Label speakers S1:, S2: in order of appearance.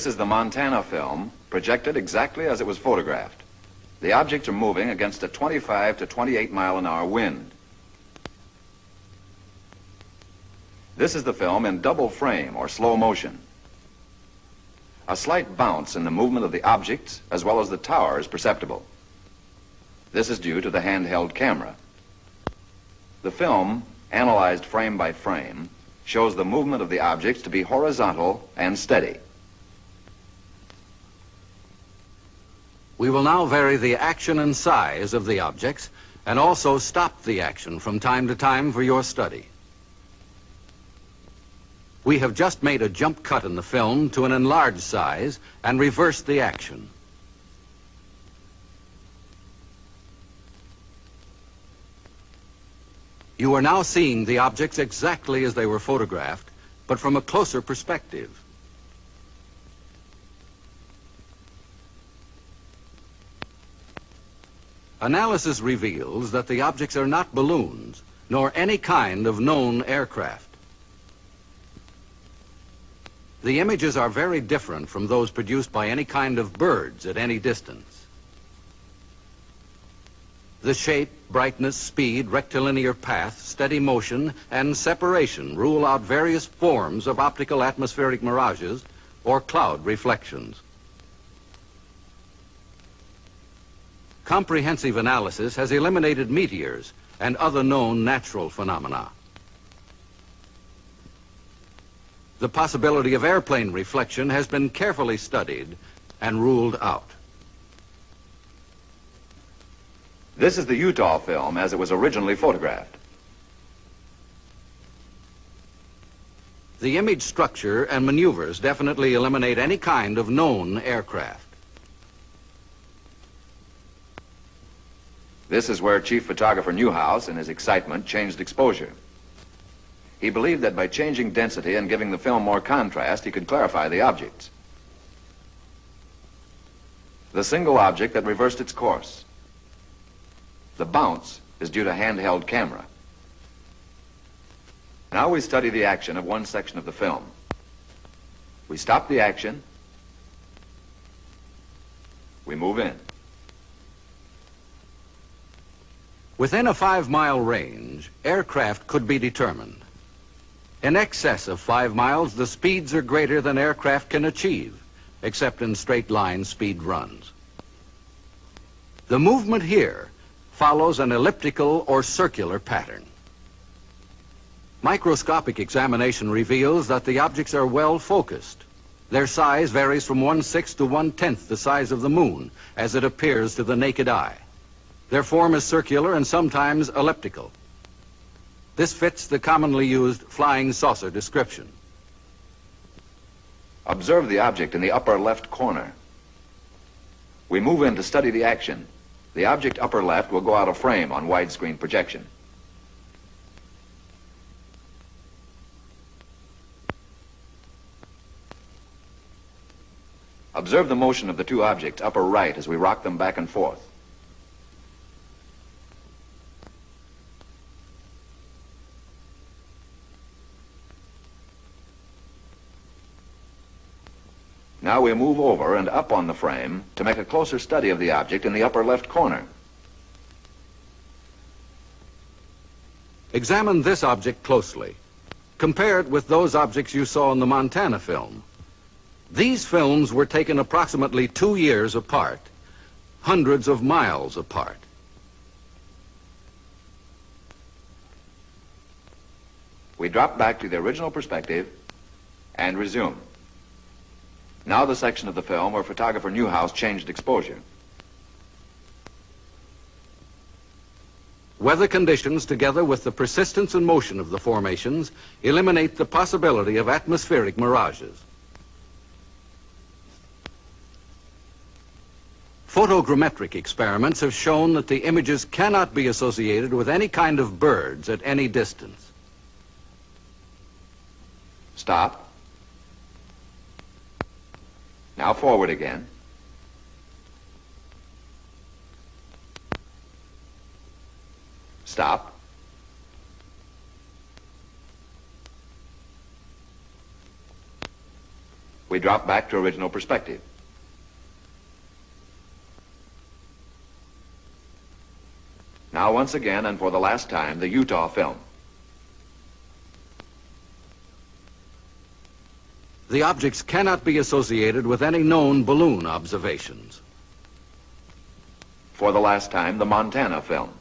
S1: This is the Montana film, projected exactly as it was photographed. The objects are moving against a 25 to 28 mile an hour wind. This is the film in double frame or slow motion. A slight bounce in the movement of the objects as well as the tower is perceptible. This is due to the handheld camera. The film, analyzed frame by frame, shows the movement of the objects to be horizontal and steady.
S2: We will now vary the action and size of the objects and also stop the action from time to time for your study. We have just made a jump cut in the film to an enlarged size and reversed the action. You are now seeing the objects exactly as they were photographed, but from a closer perspective. Analysis reveals that the objects are not balloons, nor any kind of known aircraft. The images are very different from those produced by any kind of birds at any distance. The shape, brightness, speed, rectilinear path, steady motion, and separation rule out various forms of optical atmospheric mirages or cloud reflections. Comprehensive analysis has eliminated meteors and other known natural phenomena. The possibility of airplane reflection has been carefully studied and ruled out.
S1: This is the Utah film as it was originally photographed.
S2: The image structure and maneuvers definitely eliminate any kind of known aircraft.
S1: This is where Chief Photographer Newhouse, in his excitement, changed exposure. He believed that by changing density and giving the film more contrast, he could clarify the objects. The single object that reversed its course. The bounce is due to handheld camera. Now we study the action of one section of the film. We stop the action. We move in.
S2: Within a 5-mile range, aircraft could be determined. In excess of 5 miles, the speeds are greater than aircraft can achieve, except in straight-line speed runs. The movement here follows an elliptical or circular pattern. Microscopic examination reveals that the objects are well focused. Their size varies from 1/6 to 1/10 the size of the moon, as it appears to the naked eye. Their form is circular and sometimes elliptical. This fits the commonly used flying saucer description.
S1: Observe the object in the upper left corner. We move in to study the action. The object upper left will go out of frame on widescreen projection. Observe the motion of the two objects upper right as we rock them back and forth. Now we move over and up on the frame to make a closer study of the object in the upper left corner.
S2: Examine this object closely. Compare it with those objects you saw in the Montana film. These films were taken approximately 2 years apart, hundreds of miles apart.
S1: We drop back to the original perspective and resume. Now the section of the film where photographer Newhouse changed exposure.
S2: Weather conditions, together with the persistence and motion of the formations, eliminate the possibility of atmospheric mirages. Photogrammetric experiments have shown that the images cannot be associated with any kind of birds at any distance.
S1: Stop. Now forward again. Stop. we drop back to original perspective. Now once again and for the last time, the Utah film.
S2: The objects cannot be associated with any known balloon observations.
S1: For the last time, the Montana film.